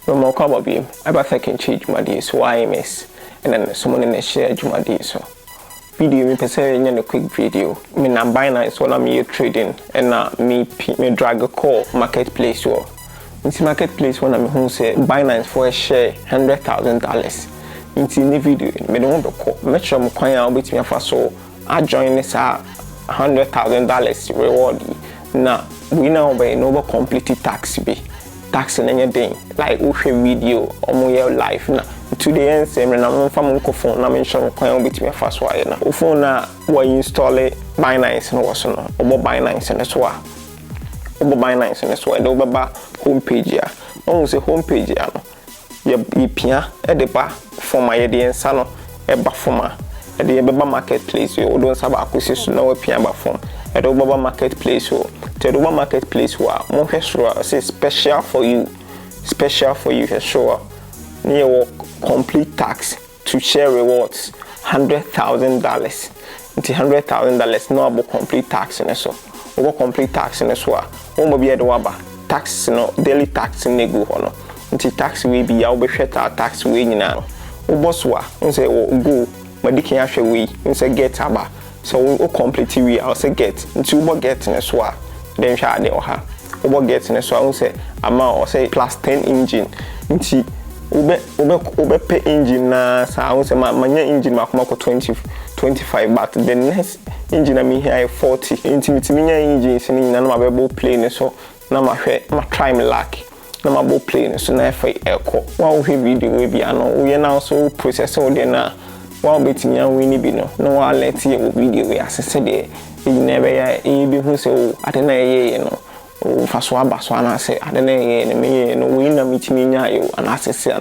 Remote cover beam. Ever second change my days, YMS, and then someone in a share my days. So, video me per se a quick video. Me na Binance when I'm here trading, and me drag a call marketplace. So, in marketplace when I'm home say Binance for a share $100,000. In the video, me don't want to call. Make sure I'm calling out with me for so I join this $100,000 reward. Now, we now by no complete tax be. Tax in anything like we video or more life now. Today and same and I'm from phone. I'm sure I'm with me first wire now. Phone now we install it Binance and what's on over Binance and that's why over Binance and that's why the over homepage here. Almost a homepage here. You pia at the bar for my idea and son a bar for my at the marketplace. You don't have acquisition no pia bar form at the marketplace. So the marketplace wa more sure say special for you sure near complete tax to share rewards $100,000 into $100,000 no about complete tax in so over complete tax in so one be the waba tax no daily tax in nego hono into tax we be ya obehweta tax we nyina boss wa say go madiki ahwe we say get aba so we complete we I say get into we get in so then share the oha we get in so I say ama or say plus 10 engine into ube pay engine na sa I say manya engine makoma ko 25 but the next engine I mean here 40 into minya engine sini na ma be plane so na ma hwe ma try me luck na ma bo plane so na fa eko wa wo video we bia no we na so process o de na wa betimi an we ni bi no na wa let ye video we asese de e never ya e bi hu se o ade na ye no o fa so aba so ana se ade na ye ne me ye no we na mitimi nya yo ana asese